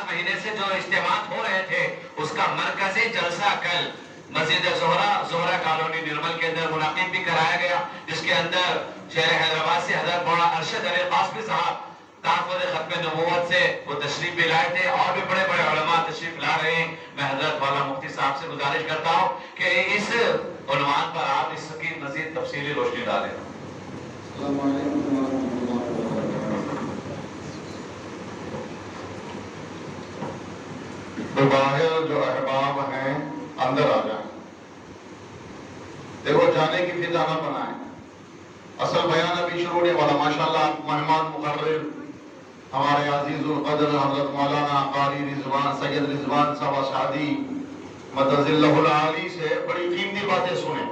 مہینے سے جو اجتماعات ہو رہے تھے اس کا مرکزی جلسہ کل مسجد زہرا کالونی نرمل کے اندر منعقد بھی کرایا گیا، جس کے اندر شہر حیدرآباد سے حضرت مولانا ارشد علی قاسمی صاحب تحفظ ختم نبوت سے وہ تشریف بھی لائے تھے، اور بھی بڑے بڑے علماء تشریف لا رہے ہیں۔ میں حضرت مولانا مفتی صاحب سے گزارش کرتا ہوں کہ اس عنوان پر آپ اس کی مزید تفصیلی روشنی ڈالیں۔ السلام علیکم ورحمۃ اللہ وبرکاتہ۔ تو باہر جو احباب ہیں اندر آ جائیں، دیکھو جانے کی فضا نہ بنائیں۔ اصل بیان ابھی شروع ہونے والا، ماشاءاللہ مہمان مقرر ہمارے عزیز القدر حضرت مولانا قاری رضوان سید رضوان صاحب شادی مدد اللہ العالی سے بڑی قیمتی باتیں سنیں۔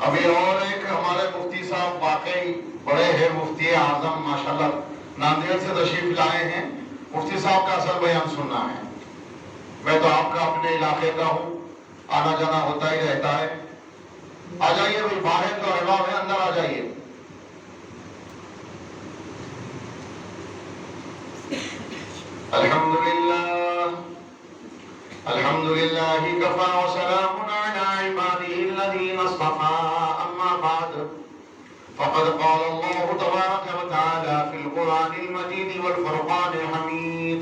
ابھی اور ایک ہمارے مفتی صاحب واقعی بڑے ہیں، مفتی اعظم ماشاءاللہ ناندیڑ سے تشریف لائے ہیں، مفتی صاحب کا اصل بیان سننا ہے۔ میں تو آپ کا اپنے علاقے کا ہوں، آنا جانا ہوتا ہی رہتا ہے۔ آ جائیے بھائی، باہر جو احباب ہے اندر آ جائیے۔ الحمدللہ کفا وسلام علی عباده الذین اصطفى، اما بعد فقد قال اللہ تبارک وتعالی فی القرآن المجید والفرقان الحمید،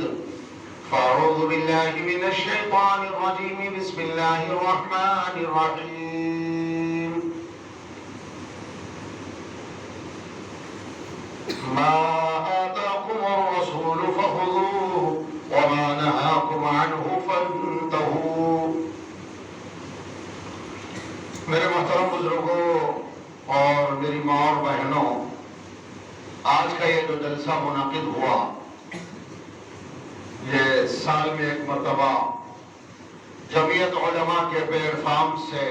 فاعوذ باللہ من الشیطان الرجیم، بسم اللہ الرحمن الرحیم۔ ما آتاكم الرسول فخذوه وما نهاكم عنه فانتهوا۔ میرے محترم بزرگوں اور میری ماں اور بہنوں، آج کا یہ جو جلسہ منعقد ہوا، یہ سال میں ایک مرتبہ جمعیت علماء کے پلیٹ فارم سے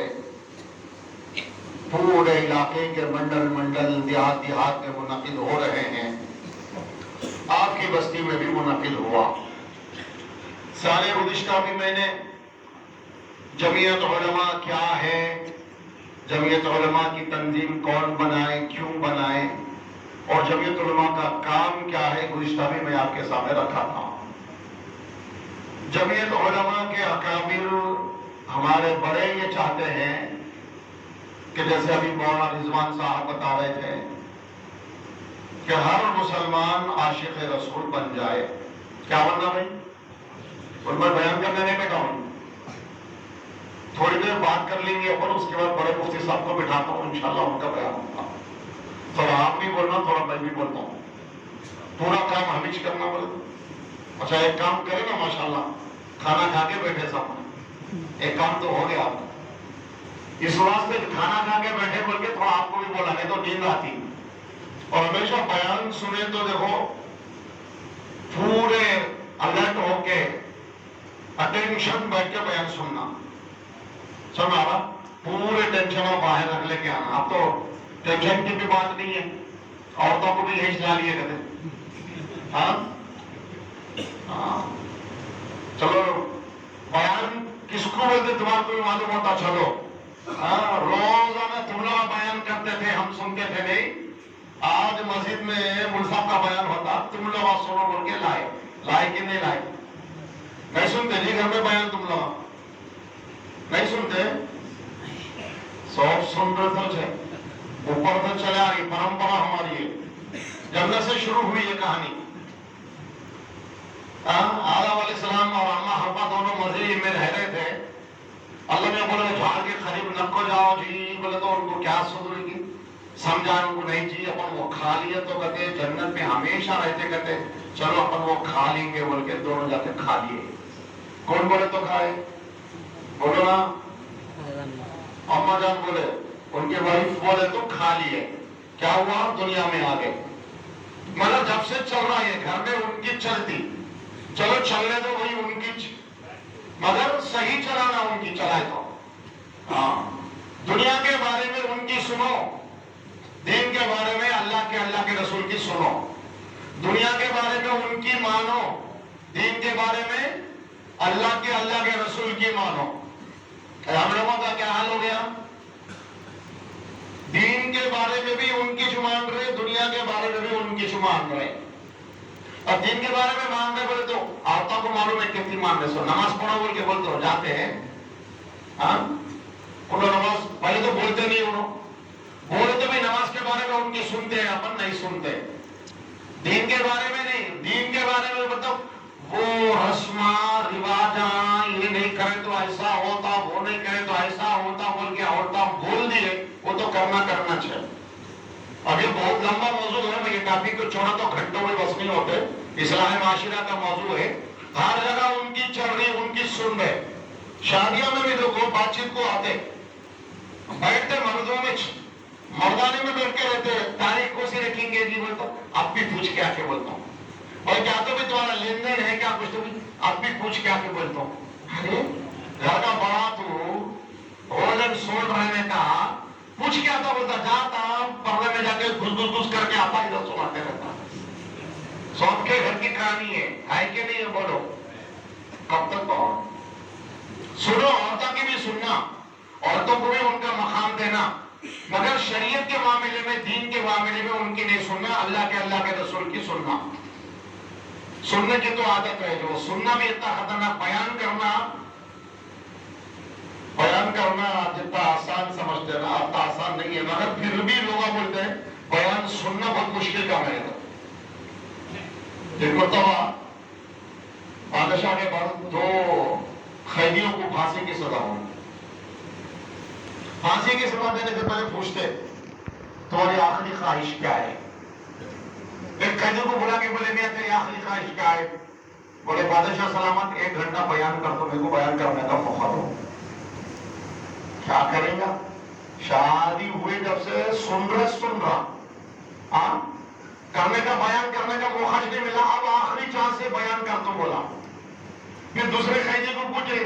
پورے علاقے کے منڈل دیہات میں منعقد ہو رہے ہیں۔ آپ کی بستی میں بھی منعقد ہوا۔ سال گزشتہ بھی میں نے جمعیت علماء کیا ہے، جمعیت علماء کی تنظیم کون بنائے، کیوں بنائے، اور جمعیت علماء کا کام کیا ہے، گزشتہ بھی میں آپ کے سامنے رکھا تھا۔ جمعیت علماء کے اکابر ہمارے بڑے یہ چاہتے ہیں کہ جیسے ابھی مولانا رضوان صاحب بتا رہے تھے کہ ہر مسلمان عاشق رسول بن جائے۔ کیا بننا بھائی؟ ان پر بیان کرنے نہیں بیٹھا ہوں، تھوڑی دیر بات کر لیں گے اور اس کے بعد بڑے مفتی صاحب کو بٹھاتا ہوں، انشاءاللہ ان کا بیان ہوگا۔ تھوڑا آپ بھی بولنا، تھوڑا میں بھی بولتا ہوں، پورا کام ہمیں کرنا بولے۔ اچھا ایک کام کرے نا، ماشاءاللہ کھانا کھا کے بیٹھے سب، ایک کام تو ہو گیا آپ کا۔ اس واسطے کھانا کھا کے بیٹھے بول کے تھوڑا آپ کو بھی بولا، نہیں تو نیند آتی۔ اور ہمیشہ بیان سنے تو دیکھو پورے الرٹ ہو کے اٹینشن بیٹھ کے بیان سننا، سنا رہا، پورے ٹینشن باہر رکھ لے کے آنا۔ اب تو ٹینشن کی بھی بات نہیں ہے، عورتوں کو بھی یہی سلا لیے کہتے ہاں چلو بیان کس کو بولتے تمہارے کو بھی معلوم ہوتا، چلو روزانہ تم لوگ بیان کرتے تھے، ہم سنتے تھے نہیں۔ آج مسجد میں ملصاحب کا بیان ہوتا، تم لوگ سنو بول کے لائے کہ نہیں لائے؟ نہیں سنتے جی، گھر میں بیان تم لوگ نہیں سنتے، سب سن رہے تھے، اوپر تو چلے آ رہی پرمپرا ہماری ہے، جنت سے شروع ہوئی یہ کہانی۔ آدم علیہ السلام اور اماں حوا دونوں مسجد میں رہ رہے تھے، اللہ نے بولے جھاڑ کے قریب نہ کو جاؤ جی، بولے تو ان کو کیا سدھرے گی، سمجھائے ان کو نہیں جی، اپن وہ کھا لیے تو کہتے جنت میں ہمیشہ رہتے، کہتے چلو اپن وہ کھا لیں گے بول کے دونوں جاتے کھا لیے۔ کون بولے تو کھائے؟ بولو نا، اما جان بولے، ان کے وائف بولے تو کھا لیے۔ کیا ہوا؟ دنیا میں آ گئے۔ مطلب جب سے چل رہا ہے گھر میں ان کی چلتی، چلو چلنے تو وہی ان کی، مگر صحیح چلانا ان کی چلائے تو۔ دنیا کے بارے میں ان کی سنو، دین کے بارے میں اللہ کے رسول کی سنو، دنیا کے بارے میں ان کی مانو، دین کے بارے میں اللہ کے رسول کی مانو۔ ہم لوگوں کا کیا حال ہو گیا؟ دین کے بارے میں بھی ان کی مان رہے، دنیا کے بارے میں بھی ان کی مان رہے۔ اور دین کے بارے میں مان رہے بولے تو عورتوں ماننے سے نماز پڑھو بول کے بولتے ہو جاتے ہیں ہاں انہوں نماز پہلے تو بولتے نہیں انہوں بولتے بھی نماز کے بارے میں ان کی سنتے ہیں اپن نہیں سنتے دین کے بارے میں نہیں دین کے بارے میں مطلب وہ رسماں رواجاں یہ نہیں کرے تو ایسا ہوتا وہ نہیں کرے تو ایسا ہوتا بول کے عورتیں بول دیے وہ تو کرنا چاہیے اب یہ بہت لمبا موضوع ہے میں یہ ٹاپک کو چھوڑا تو گھنٹوں میں بس نہیں ہوتے اصلاح معاشرہ کا موضوع ہے ہر جگہ ان کی چل رہی ان کی سن رہے شادیوں میں بھی دیکھو بات چیت کو آتے بیٹھتے مردوں میں مردانے میں بیٹھ کے رہتے تاریخ کو سے رکھیں گے جی بولتا اب بھی پوچھ کے آ کے بولتا ہوں اور کیا تو بھی تمہارا لین دین ہے کیا کچھ تو بھی اب بھی پوچھ کے آ کے بولتا ہوں ارے گھر کا بڑا تو روزن سول رہنے کا پوچھ کے آتا بولتا جاتا پردے میں جا کے گھس کر کے آتا ادھر سناتے رہتا سب کے گھر کی کہانی ہے کہ نہیں ہے بولو کب تک پڑھو سنو عورتوں کی بھی سننا عورتوں کو بھی ان کا مقام دینا مگر شریعت کے معاملے میں دین کے معاملے میں ان کی نہیں سننا اللہ کے رسول کی سننا سننے کی تو عادت ہے جو سننا بھی اتنا خطرناک بیان کرنا جتنا آسان سمجھتے ہیں نا اتنا آسان نہیں ہے مگر پھر بھی لوگ بولتے ہیں بیان سننا بہت مشکل کام ہے ایک مرتبہ بادشاہ کے بعد 2 قیدیوں کو پھانسی کی سزا ہوئی پھانسی کی سزا دینے سے پہلے پوچھتے تمہاری آخری خواہش کیا ہے ایک قیدی کو بلا کے بولے میاں تیری آخری خواہش کیا ہے بولے بادشاہ سلامت 1 گھنٹہ بیان کر دو میرے کو بیان کرنے کا موقع دو کیا کرے گا شادی ہوئی جب سے سن رہا ہاں کرنے کا بیان کرنے کا موقع نہیں ملا اب آخری چانس سے بیان کر تو بولا پھر دوسرے قیدی کو پوچھے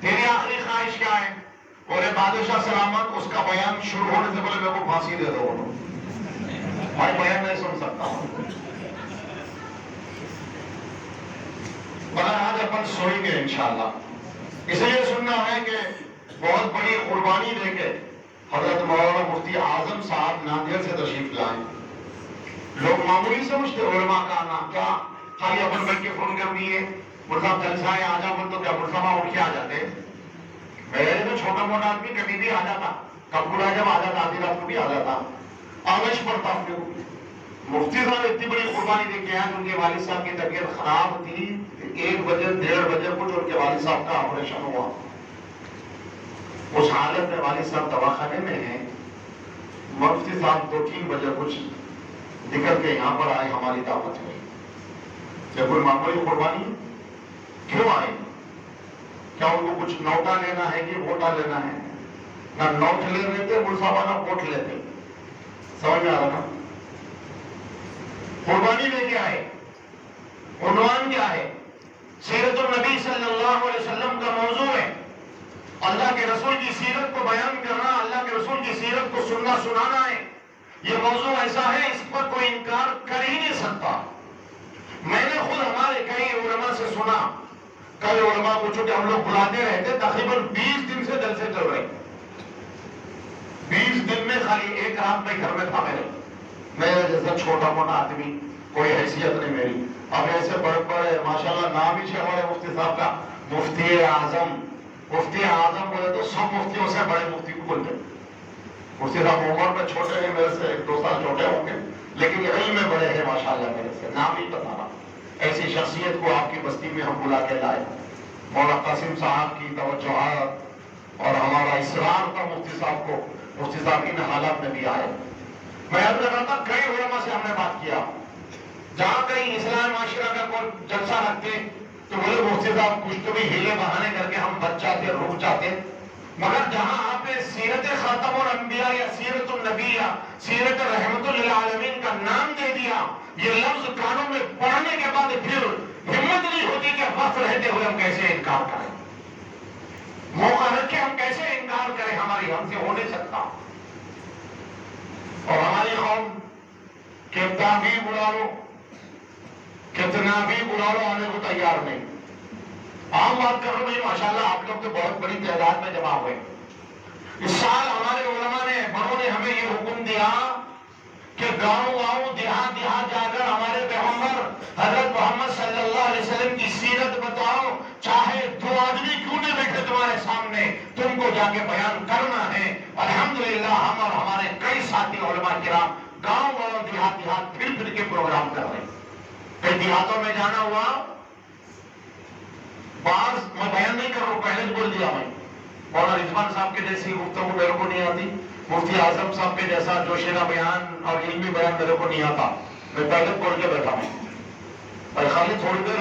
تیری آخری خواہش کیا ہے بولے بادشاہ سلامت اس کا بیان شروع ہونے سے پہلے میرے کو پھانسی دے دو بھائی بیان نہیں سن سکتا مگر آج اپن سوئیں گے انشاءاللہ اس لیے سننا ہے کہ بہت بڑی قربانی دے کے حضرت مولانا مفتی اعظم صاحب ناندیڑ سے تشریف لائیں لوگ معمولی سمجھتے علماء کا نام کیا خالی اپن بیٹھ کے فون کر دیے مرصاحب جلسہ ہے آجا بول تو کیا مرصاحب اٹھ کے آ جاتے میرے تو چھوٹا موٹا آدمی کبھی بھی آ جاتا کپڑا جب آ جاتا آدھی رات کو بھی آ جاتا آغش پڑتا اپنے مفتی صاحب اتنی بڑی قربانی دے کے آئے ان کے والد صاحب کی طبیعت خراب تھی 1 بجے 1:30 بجے کچھ ان کے والد صاحب کا آپریشن ہوا اس حالت میں والد صاحب دواخانے میں ہیں مفتی صاحب 2-3 بجے کچھ نکل کے یہاں پر آئے ہماری دعوت میں کہ کوئی معمولی قربانی کیوں آئے کیا ان کو کچھ نوٹا لینا ہے کہ ووٹا لینا ہے نہ نوٹ لے لیتے مرصاحبہ نہ ووٹ لیتے سمجھ میں آ رہا نا قربانی لے کے آئے عنوان کیا ہے سیرت النبی صلی اللہ علیہ وسلم کا موضوع ہے اللہ کے رسول کی سیرت کو بیان کرنا اللہ کے رسول کی سیرت کو سننا سنانا ہے یہ موضوع ایسا ہے اس پر کوئی انکار کر ہی نہیں سکتا میں نے خود ہمارے کئی علماء سے سنا کئی علماء کو چونکہ ہم لوگ بلاتے رہتے تقریباً 20 دن سے جلسے چل رہے 20 دن میں خالی 1 رات میں گھر میں تھا میرے جیسا چھوٹا موٹا آدمی کوئی حیثیت نہیں میری اب ایسے بڑے بڑے ماشاءاللہ نام ہی ہمارے مفتی صاحب کا مفتی اعظم بولے تو سب مفتیوں سے بڑے مفتی کو بولتے مفتی صاحب عمر میں چھوٹے ہیں میرے سے 1-2 سال چھوٹے ہوں گے لیکن علم میں بڑے ہیں ماشاءاللہ میرے سے نام ہی بتا رہا ایسی شخصیت کو آپ کی بستی میں ہم بلا کے لائے مولانا قاسم صاحب کی توجہات اور ہمارا اصرار تھا مفتی صاحب کو مفتی صاحب ان حالات میں بھی آئے میں یاد رکھا تھا کئی علماء سے ہم نے بات کیا جہاں کہیں اسلام معاشرہ کا کوئی جلسہ رکھتے تو بولے مفتی صاحب کچھ تو بھی ہیلے بہانے کر کے ہم بچ جاتے رک جاتے مگر جہاں آپ نے سیرت خاتم الانبیاء یا سیرت النبی یا سیرت رحمت للعالمین کا نام دے دیا یہ لفظ کانوں میں پڑھنے کے بعد پھر ہمت نہیں ہوتی کہ وقت رہتے ہوئے ہم کیسے انکار کریں موقع رکھ کے ہم کیسے انکار کریں ہماری ہم سے ہو نہیں سکتا اور ہماری قوم کتنا بھی بلا لو آنے کو تیار نہیں عام بات کر رہا ہوں ماشاءاللہ آپ لوگ تو بہت بڑی تعداد میں جمع ہوئے اس سال ہمارے علماء نے بڑوں نے ہمیں یہ حکم دیا کہ گاؤں دیہات جا کر ہمارے پیغمبر حضرت محمد صلی اللہ علیہ وسلم کی سیرت بتاؤ ان کو جا کے بیان کرنا ہے. الحمدللہ ہم اور ہمارے کئی ساتھی علماء کرام گاؤں گاؤں دیہات پھر پھر کے پروگرام کر رہے ہیں. کئی دیہاتوں میں جانا ہوا, بعض میں بیان نہیں کر رہا ہوں, پہلے بول دیا میں, مولانا رضوان صاحب کے جیسی گفتگو میرے کو نہیں آتی, مفتی اعظم صاحب کے جیسا جوشیلا بیان اور علمی بیان میرے کو نہیں آتا. میں پہلے بول کے بیٹھا ہوں اور خالی تھوڑی دیر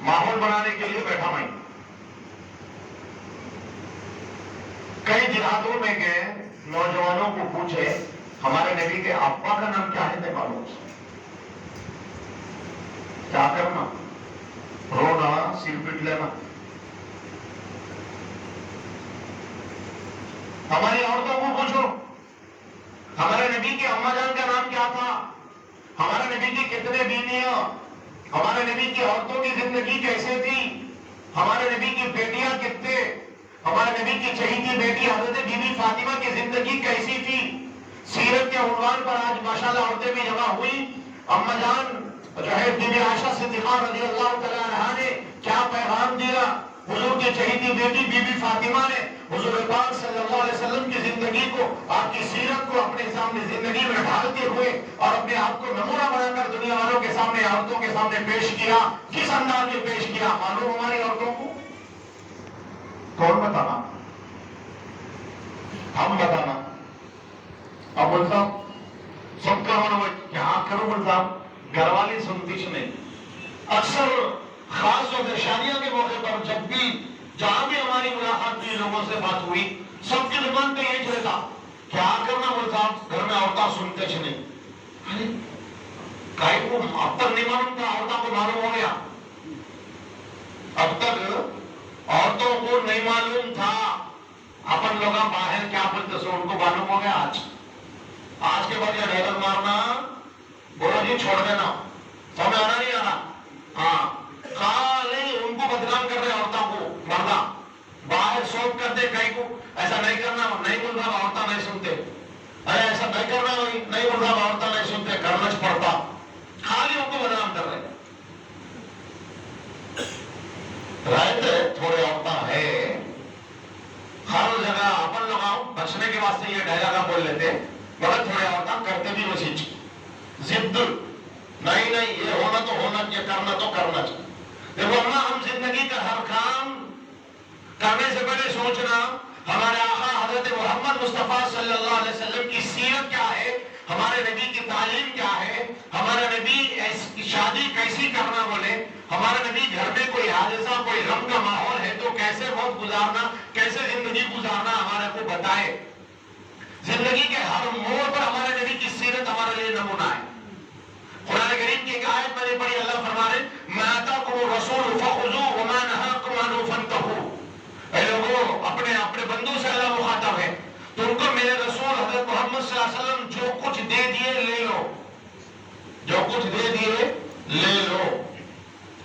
ماحول بنانے کے لیے بیٹھا ہوں. کئی دیہاتوں میں گئے, نوجوانوں کو پوچھے ہمارے نبی کے ابا کا نام کیا ہے, نہیں معلوم. کیا کرنا, رونا, سر پیٹ لینا. ہماری عورتوں کو پوچھو ہمارے نبی کے اما جان کا نام کیا تھا, ہمارے نبی کی کتنے بیویاں, ہمارے نبی کی عورتوں کی زندگی کیسے تھی, ہمارے نبی کی بیٹیاں کتنے, ہمارے نبی کی چہیتی بیٹی حضرت بی بی فاطمہ کی زندگی کیسی تھی. سیرت کے عنوان پر آج ماشاءاللہ عورتیں بھی جمع ہوئی. اما جان جو ہے بی بی عائشہ صدیقہ رضی اللہ تعالی عنہا نے کیا پیغام دیا, حضور کی چہیتی بیٹی بی بی فاطمہ نے حضور پاک صلی اللہ علیہ وسلم کی زندگی کو, آپ کی سیرت کو اپنے سامنے زندگی میں ڈھالتے ہوئے اور اپنے آپ کو نمونہ بنا کر دنیا والوں کے سامنے, عورتوں کے سامنے پیش کیا. کس انداز میں پیش کیا معلوم ہماری عورتوں کو؟ کون بتانا, ہم بتانا. اب بولتا ہوں سب کا ہونا, کیا کرو بولتا ہوں, گھر والی سنتی نہیں. اکثر خاص اور شادیوں کے موقع پر جب بھی جہاں بھی ہماری ملاقات ہوئی, لوگوں سے بات ہوئی, سب کی زبان پہ یہی چلتا, کیا کرنا بولتا ہوں, گھر میں عورتیں سنتے نہیں. کائی کو اب تک نہیں معلوم تھا, عورتوں کو معلوم ہو گیا. اب تک عورتوں کو نہیں معلوم تھا, اپن لوگ باہر کیا بولتے سو ان کو معلوم ہو گیا. آج کے بعد یہ ڈائلاگ مارنا, بولو جی چھوڑ دینا, سمجھ آنا نہیں آنا. ہاں خالی ان کو بدنام کر رہے عورتوں کو, مردہ باہر سوپ کرتے, کئی کو ایسا نہیں کرنا, نہیں بول رہا عورتیں نہیں سنتے, ارے ایسا نہیں کرنا, نہیں بول رہا عورتیں نہیں سنتے, کرنا پڑتا, خالی ان کو بدنام کر رہے. رہتے تھوڑے عورتیں ہے ہر جگہ, اپن لوگ بچنے کے واسطے یہ ڈائلاگ بول لیتے, مگر تھوڑے عورتیں کرتے بھی وسیع ضد, نہیں یہ ہونا تو ہونا, یہ کرنا تو کرنا چاہیے. دیکھو اما, ہم زندگی کا ہر کام کرنے سے پہلے سوچنا ہمارے آقا حضرت محمد مصطفیٰ صلی اللہ علیہ وسلم کی سیرت کیا ہے, ہمارے نبی کی تعلیم کیا ہے, ہمارا نبی شادی کیسی کرنا بولے, ہمارا نبی گھر میں کوئی حادثہ, کوئی غم کا ماحول ہے تو کیسے وقت گزارنا, کیسے زندگی گزارنا ہمارے کو بتائے. زندگی کے ہر موڑ پر ہمارے نبی کی سیرت ہمارے لیے نمونہ ہے. قرآن کریم کی ایک آیت میں نے پڑھی, اللہ فرما رہے مَا آتَاكُمُ الرَّسُولُ فَخُذُوهُ وَمَا نَهَاكُمْ عَنْهُ فَانْتَهُوا. اے لوگوں, اپنے بندوں سے اللہ مخاطب ہے, تو ان کو میرے رسول حضرت محمد صلی اللہ علیہ وسلم جو کچھ دے دیے لے لو, جو کچھ دے دیے لے لو.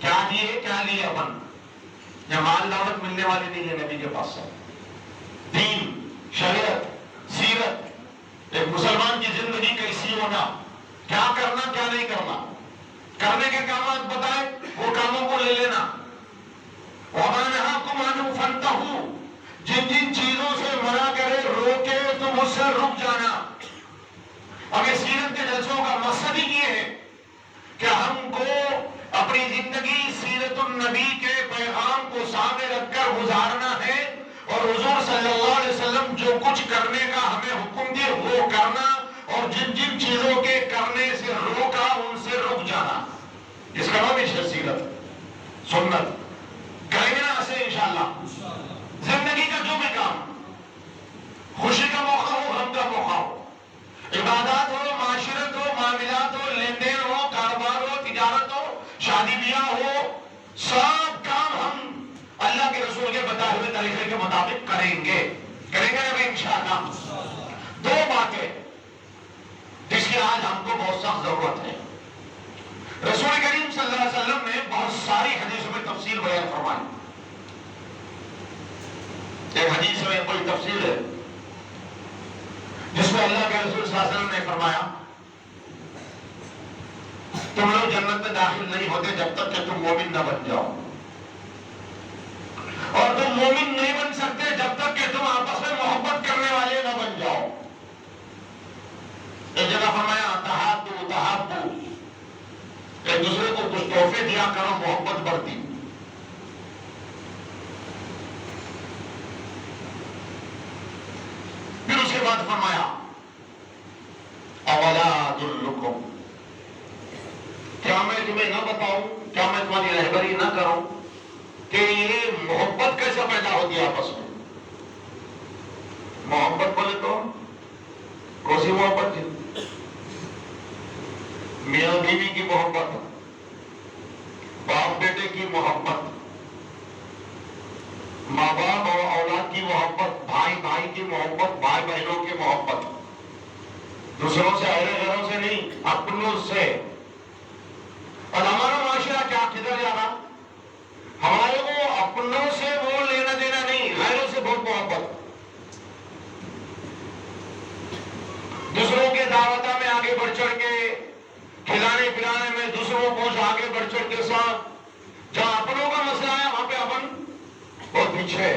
کیا دیے, کیا لیے اپن, یا مال دولت ملنے والی نہیں ہے نبی کے پاس سے. دین, شریعت, سیرت, ایک مسلمان کی زندگی کیسی ہونا, کیا کرنا کیا نہیں کرنا, کرنے کے کامات بتائے, وہ کاموں کو لے لینا. وَمَا نَهَاكُمْ عَنْهُ فَانْتَهُوا, جن چیزوں سے منع کرے, روکے, تم اس سے رک جانا. اب یہ سیرت کے جلسوں کا مقصد ہی یہ ہے کہ ہم کو اپنی زندگی سیرت النبی کے پیغام کو سامنے رکھ کر گزارنا ہے, اور حضور صلی اللہ علیہ وسلم جو کچھ کرنے کا ہمیں حکم دے وہ کرنا, اور جن چیزوں کے کرنے سے روکا ان سے رک جانا. اس کا نام ہے سیرت, سنت. کریں گے نا ایسے انشاءاللہ. زندگی کا جو بھی کام, خوشی کا موقع ہو, غم کا موقع ہو, عبادات ہو, معاشرت ہو, معاملات ہو, لین دین ہو, کاروبار ہو, تجارت ہو, شادی بیاہ ہو, سب کام ہم اللہ کے رسول کے بتائے ہوئے طریقے کے مطابق کریں گے نا بھائی انشاءاللہ. دو باتیں جس کی آج ہم کو بہت سخت ضرورت ہے. رسول کریم صلی اللہ علیہ وسلم نے بہت ساری حدیثوں میں تفصیل بیان فرمائی. ایک حدیث میں کوئی تفصیل ہے جس میں اللہ کے رسول صلی اللہ علیہ وسلم نے فرمایا تم لوگ جنت میں داخل نہیں ہوتے جب تک کہ تم مومن نہ بن جاؤ, اور تم مومن نہیں بن سکتے جب تک کہ تم میں دیا کرو محبت بڑھتی. پھر اس کے بعد فرمایا اولا ادلکم، کیا میں تمہیں نہ بتاؤں، کیا میں تمہاری رہبری نہ کروں کہ یہ محبت کیسے پیدا ہوتی ہے آپس میں. محبت بولے تو کون سی محبت تھی؟ میاں بیوی کی محبت، باپ بیٹے کی محبت، ماں باپ اور اولاد کی محبت، بھائی بھائی کی محبت، بھائی بہنوں کی محبت، دوسروں سے اہل غیروں سے نہیں، اپنوں سے. اور ہمارا معاشرہ کیا کدھر جا رہا؟ ہمارے کو اپنوں سے وہ لینا دینا نہیں، غیروں سے بہت محبت. دوسروں کے دعوتوں میں آگے بڑھ چڑھ کے کھلانے پلانے میں دوسروں کو آگے بڑھ چڑھ کے ساتھ، جہاں اپنوں کا مسئلہ ہے وہاں پہ اپن بہت پیچھے.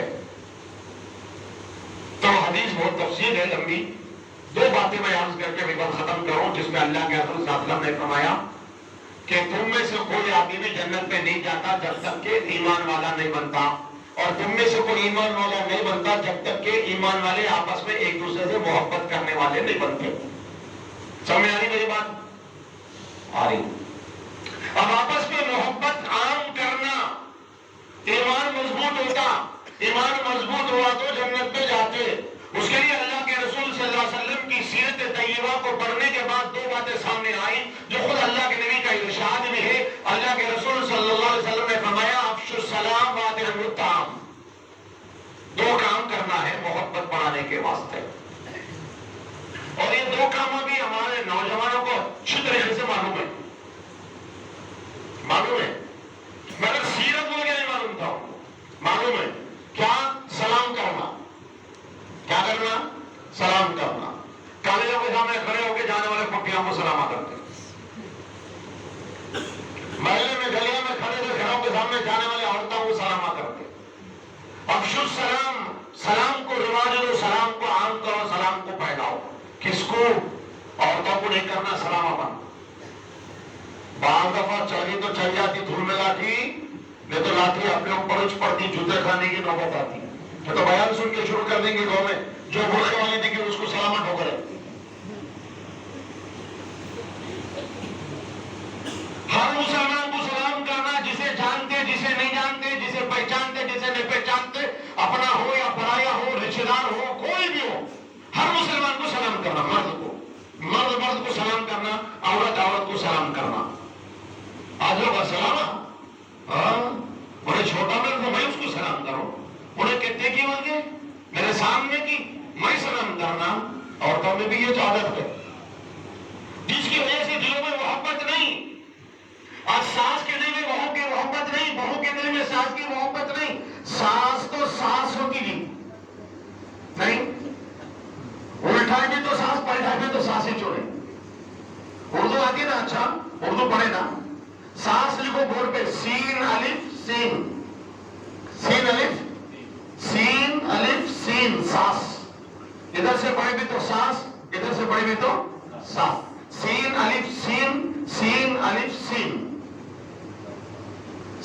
تو حدیث بہت تفصیل ہے لمبی، دو باتیں میں عرض کر کے بھی بات ختم کروں، جس میں اللہ کے رسول صلی اللہ علیہ وسلم نے فرمایا کہ تم میں سے کوئی آدمی بھی جنت میں نہیں جاتا جب تک کہ ایمان والا نہیں بنتا، اور تم میں سے کوئی ایمان والا نہیں بنتا جب تک کہ ایمان والے آپس میں ایک دوسرے سے محبت کرنے والے نہیں بنتے. سمجھ آ رہی میری بات؟ آ رہی. اب آپس میں محبت عام کرنا، ایمان مضبوط ہوتا، ایمان مضبوط ہوا تو جنت میں جاتے. اس کے لیے اللہ کے رسول صلی اللہ علیہ وسلم کی سیرت طیبہ کو پڑھنے کے بعد دو باتیں سامنے آئیں جو خود اللہ کے نبی کا ارشاد بھی ہے. اللہ کے رسول صلی اللہ علیہ وسلم نے فرمایا افشوا السلام وأطعموا الطعام. دو کام کرنا ہے محبت بڑھانے کے واسطے، اور یہ دو کام بھی ہمارے نوجوانوں کو اچھی طریقے سے معلوم ہے. مگر سیرت مجھے نہیں معلوم تھا. معلوم ہے کیا؟ سلام کرنا. کیا کرنا؟ سلام کرنا. کالجوں کے سامنے کھڑے ہو کے جانے والے پٹیاں کو سلام کرتے، محلے میں گلیوں میں کھڑے ہوئے گھروں کے سامنے جانے والے عورتوں کو سلام کرتے. افشوا السلام، سلام کو رواج دو، سلام کو عام کرو، سلام کو پھیلاؤ. کس کو؟ عورتوں کو نہیں کرنا سلام. اپن بعض دفعہ چلی تو چل جاتی دھول میں لاٹھی، نہیں تو لاٹھی اپنے اوپر اچ پڑتی، جوتے کھانے کی نوبت آتی. تو بیان سن کے شروع کر دیں گے گاؤں میں جو برقعے والی تھی کہ اس کو سلامت ہو کرے. ہر مسلمان کو سلام کرنا، جسے جانتے جسے نہیں جانتے، جسے پہچانتے جسے نہیں پہچانتے، اپنا ہو یا پرایا ہو، رشتے دار ہو، کوئی بھی ہو، ہر مسلمان کو سلام کرنا. مرد کو سلام کرنا، عورت کو سلام کرنا. آج لوگ السلام، انہیں چھوٹا میں میں اس کو سلام کروں، انہیں کہتے کی بولتے میرے سامنے کی میں سلام کرنا. عورتوں میں بھی یہ عادت ہے جس کی وجہ سے دلوں میں محبت نہیں. آج ساس کے دل میں بہو کی محبت نہیں، بہو کے دل میں ساس کی محبت نہیں. ساس تو ساس ہوتی نہیں، الٹا بھی تو ساس، پلٹا بھی تو ساس ہی چھوڑے. اردو آتی نا؟ اچھا اردو پڑھے نا. ساس لکھو بورڈ پہ، سین الف سین، سین الف سین الف سین، ساس. ادھر سے پڑھے بھی تو ساس، ادھر سے پڑھے بھی تو ساس. سین الف سین، سین الف سین.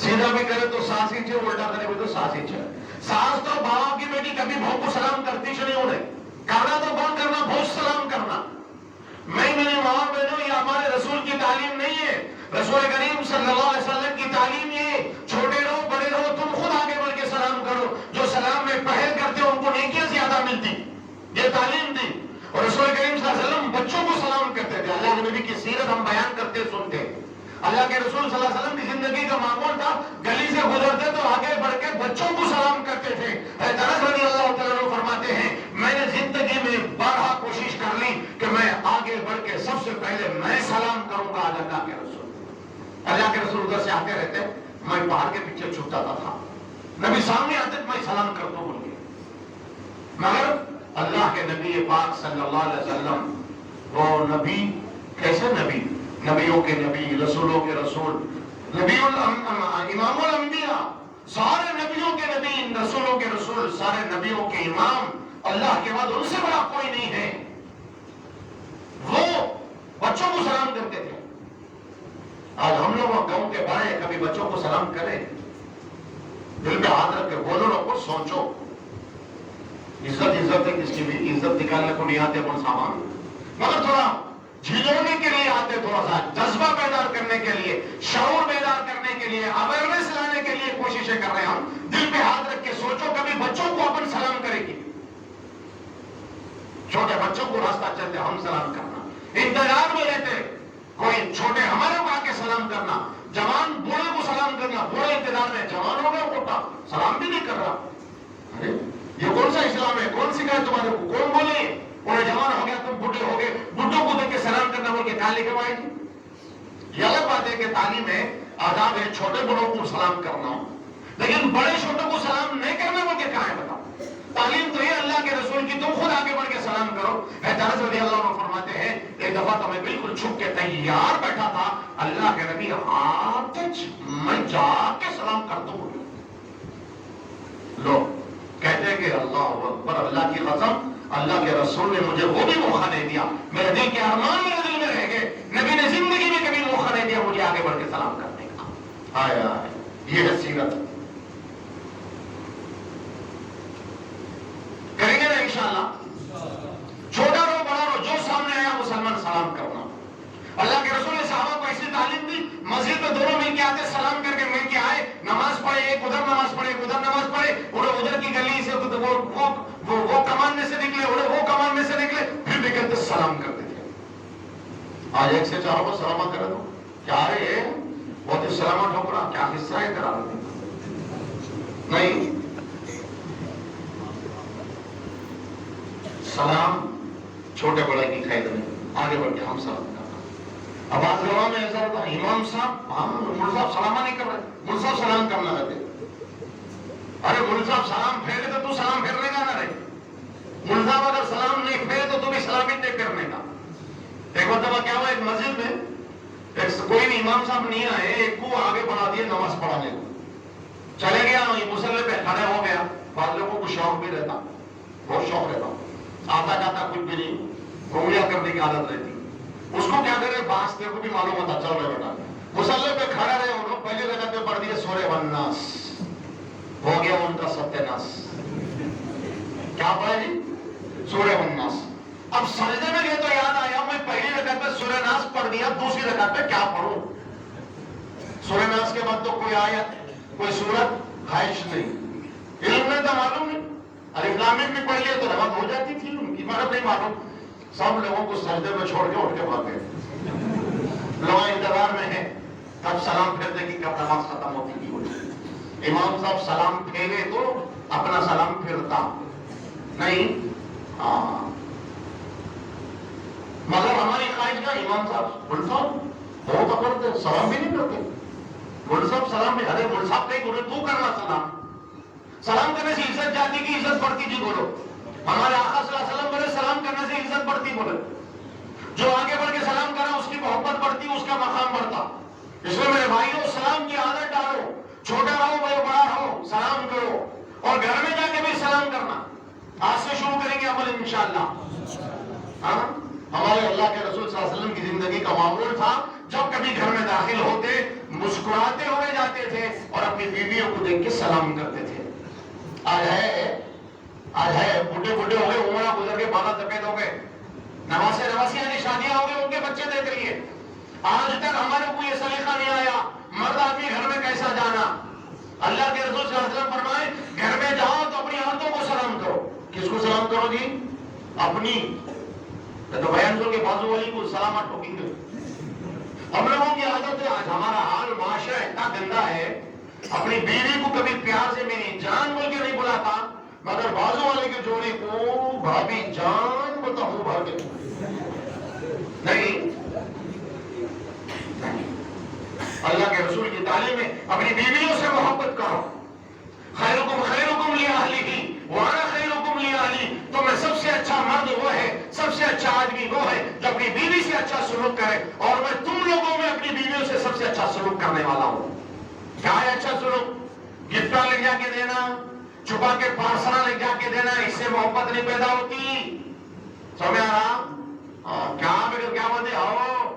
سیدھا بھی کرے تو ساس ہی چھے، الٹا کرے بھی تو ساس ہی چھے. ساس تو باپ کی بیٹی کبھی بہو کو سلام کرتی چھ نہیں ہونے. کرنا تو بند کرنا، بہو سلام کرنا. میں میرے ماں بہنوں، یہ ہمارے رسول کی تعلیم نہیں ہے. رسول کریم صلی اللہ علیہ وسلم کی تعلیم یہ چھوٹے رہو بڑے رہو تم خود آگے بڑھ کے سلام کرو. جو سلام میں پہل کرتے ہو ان کو نیکیاں زیادہ ملتی. یہ تعلیم دی. اور رسول کریم صلی اللہ علیہ وسلم بچوں کو سلام کرتے تھے. اللہ کے نبی کی سیرت ہم بیان کرتے سنتے. اللہ کے رسول صلی اللہ علیہ وسلم کی زندگی کا معمول تھا، گلی سے گزرتے تو آگے بڑھ کے بچوں کو سلام کرتے تھے. انس رضی اللہ تعالیٰ عنہ فرماتے ہیں میں نے زندگی میں بارہا کوشش کر لی کہ میں آگے بڑھ کے سب سے پہلے میں سلام کروں گا. اللہ کے رسول ادھر سے آتے رہتے، میں پہاڑ کے پیچھے چھپ جاتا تھا. نبی سامنے آتے میں سلام کرتا ہوں بول کے. مگر اللہ کے نبی پاک صلی اللہ علیہ وسلم وہ نبی، کیسے نبی؟ نبیوں کے نبی، رسولوں کے رسول، امام الانبیاء، سارے نبیوں کے نبی، رسولوں کے رسول، سارے نبیوں کے امام. اللہ کے بعد ان سے بڑا کوئی نہیں ہے. وہ بچوں کو سلام کرتے تھے. آج ہم لوگ گاؤں کے بڑے کبھی بچوں کو سلام کریں؟ دل میں ہاتھ رکھ کے بولو نہ، کچھ سوچو. عزت ہے، کس کی بھی عزت نکالنے کو نہیں آتے کون سامان، مگر تھوڑا جھلونے کے لیے آتے، تھوڑا سا جذبہ بیدار کرنے کے لیے، شعور بیدار کرنے کے لیے، اویئرنیس لانے کے لیے کوششیں کر رہے ہیں ہم. دل پہ ہاتھ رکھ کے سوچو، کبھی بچوں کو اپن سلام کرے گی؟ چھوٹے بچوں کو راستہ چلتے ہم سلام کرنا، انتظار میں رہتے کوئی چھوٹے ہمارے کو آ کے سلام کرنا، جوان بوڑھے کو سلام کرنا، بوڑھے انتظار میں، جوان ہو گیا بوٹا سلام بھی نہیں کر رہا. ارے یہ کون سا اسلام ہے؟ کون سکھائے تمہارے کو؟ کون بولے انہیں جوان ہو گیا تم بڈھے ہو گئے، بڈھوں کو دیکھ کے سلام کرنا بول کے کہاں لے کے آئے گی؟ یہ الگ بات ہے کہ تعلیم ہے، آداب ہے چھوٹے بڑوں کو سلام کرنا، لیکن بڑے چھوٹوں کو سلام نہیں کرنا بول کے کہاں ہے؟ بتاؤ. تعلیم تو یہ اللہ کے رسول کی، تم خود آگے بڑھ کے سلام کرو. حضرت رضی اللہ عنہ فرماتے ہیں ایک دفعہ تو میں بالکل چھپ کے تیار بیٹھا تھا، اللہ کے نبی ہاتھ میں جا کے سلام کر دوں. لو کہتے کہ اللہ اکبر، اللہ کی قسم اللہ کے رسول نے مجھے وہ بھی موقع نہیں دیا، میرے دل کے ارمان میرے دل میں رہ گئے، نبی نے زندگی میں کبھی موقع نہیں دیا مجھے آگے بڑھ کے سلام کرنے کا. آیا یہ ہے سیرت. کریں گے نا انشاءاللہ؟ چھوٹا رہو بڑا رہو، جو سامنے آیا مسلمان سلام کرنا. اللہ کے رسول نے صحابہ کو ایسی تعلیم دی، مسجد میں دونوں مل کے آتے، سلام کر کے مل کے آئے، نماز پڑھے، ایک ادھر نماز پڑھے ایک ادھر نماز پڑھے، انہیں ادھر کی گلی سے وہ کمان میں سے نکلے، انہیں وہ کمان میں سے نکلے، پھر نکلتے سلام کرتے تھے. آج ایک سے چاروں کو سلامہ کرے دو، کیا رہے بہت ہی سلامہ ٹھوکرا، کیا حصہ ہے کرا نہیں. سلام چھوٹے بڑے کی قید نہیں، آگے بڑھ کے ہم سلام کرنا. اب آج گواہ میں ایسا ہوتا امام صاحب، ہاں مول صاحب سلامہ نہیں کر رہے، مول صاحب سلام کرنا رہتے. ارے مول صاحب سلام پھیرے تو سلام پھیرنے کا نہ رہے، مول صاحب اگر سلام نہیں پھیرے تو بھی سلام نہیں پھیرنے کا. ایک مرتبہ کیا ہوا، ایک مسجد میں کوئی نہیں، امام صاحب نہیں آئے، ایک کو آگے بڑھا دیے نماز پڑھانے کو، چلے گیا مصلی پہ کھڑے ہو گیا. بعض لوگوں کو شوق بھی رہتا، بہت شوق رہتا، آتا جاتا کچھ بھی نہیں، گھومیا کرنے کی عادت رہتی. اس کو کیا کرے، باس تیرے کو بھی معلوم ہوتا، چل رہے بیٹا مصلی پہ کھڑا رہے، انہوں پہلے رکعت پہ پڑھ دیے سورہ والناس، ہو گیا ان کا ستیہ ناس. کیا پڑھا جی؟ سورہ والناس. اب سجدے میں گئے تو یاد آیا میں پہلی رکعت پہ سورہ ناس پڑھ دیا، دوسری رکعت پہ کیا پڑھوں؟ سورہ ناس کے بعد تو کوئی آیت کوئی سورت خواہش نہیں، علم میں تو معلوم نہیں، الف لام میم بھی پڑھ لیا تو نماز ہو جاتی تھی، ان کی مطلب نہیں معلوم. سب لوگوں کو سجدے میں چھوڑ کے اٹھ کے بھاگے، لوگ انتظار میں ہیں کب سلام پھیرنے کی، کب نماز ختم ہوتی تھی. امام صاحب سلام پھیرے تو اپنا سلام پھرتا نہیں. مگر ہماری خواہش کا امام صاحب مل صاحب ہو تو کرتے، سلام بھی نہیں کرتے. مل صاحب سلام بھی، ارے مل صاحب کہیں بولے تو کرنا سلام. سلام کرنے سے عزت جاتی کی عزت بڑھتی جی بولو. ہمارے آقا صلی اللہ علیہ وسلم بولے سلام کرنے سے عزت بڑھتی بولے. جو آگے بڑھ کے سلام کرا اس کی محبت بڑھتی، اس کا مقام بڑھتا. اس میں میرے بھائیوں سلام کی عادت ڈالو، چھوٹا رہو بڑا رہو سلام کرو، اور گھر میں جا کے بھی سلام کرنا. آج سے شروع کریں گے عمل انشاءاللہ. ہاں ہمارے اللہ کے رسول صلی اللہ علیہ وسلم کی زندگی کا معمول تھا، جب کبھی گھر میں داخل ہوتے مسکراتے ہوئے جاتے تھے اور اپنی بیویوں کو دیکھ کے سلام کرتے تھے. آج ہے بوڑھے ہو گئے، عمرہ گزر کے بالا سفید ہو گئے، نواسی یعنی شادیاں ہو گئی، ان کے بچے دیکھ لیے. آج تک ہمارے کو یہ سلیقہ نہیں آیا مرد آدمی گھر میں کیسا جانا. اللہ کے رسول صلی اللہ علیہ وسلم فرمائے گھر میں جاؤ تو اپنی عورتوں کو سلام کرو. کس کو سلام کرو جی؟ اپنی. تو بیان کے بازو والی کو سلامت ٹھوکیں گے. ہم لوگوں کی عادت ہے، آج ہمارا حال معاشرہ اتنا گندا ہے، اپنی بیوی کو کبھی پیار سے میری جان بول کے نہیں بلاتا، مگر بازو والے کے جوڑے کو بھابھی جان بولتا ہوں بھر کے نہیں. اللہ کے رسول کی تعلیم ہے اپنی بیویوں سے محبت کرو. خیرکم لأہلہ وانا خیرکم لأہلی. تو میں سب سے اچھا مرد وہ ہے، سب سے اچھا آدمی وہ ہے جو اپنی بیوی سے اچھا سلوک کرے، اور میں تم لوگوں میں اپنی بیویوں سے سب سے اچھا سلوک کرنے والا ہوں. کیا ہے اچھا سلوک؟ گفٹاں لے جا کے دینا، چھپا کے پارسلہ لے جا کے دینا، اس سے محبت نہیں پیدا ہوتی. سمجھ آ رہا؟ کیا بولتے ہو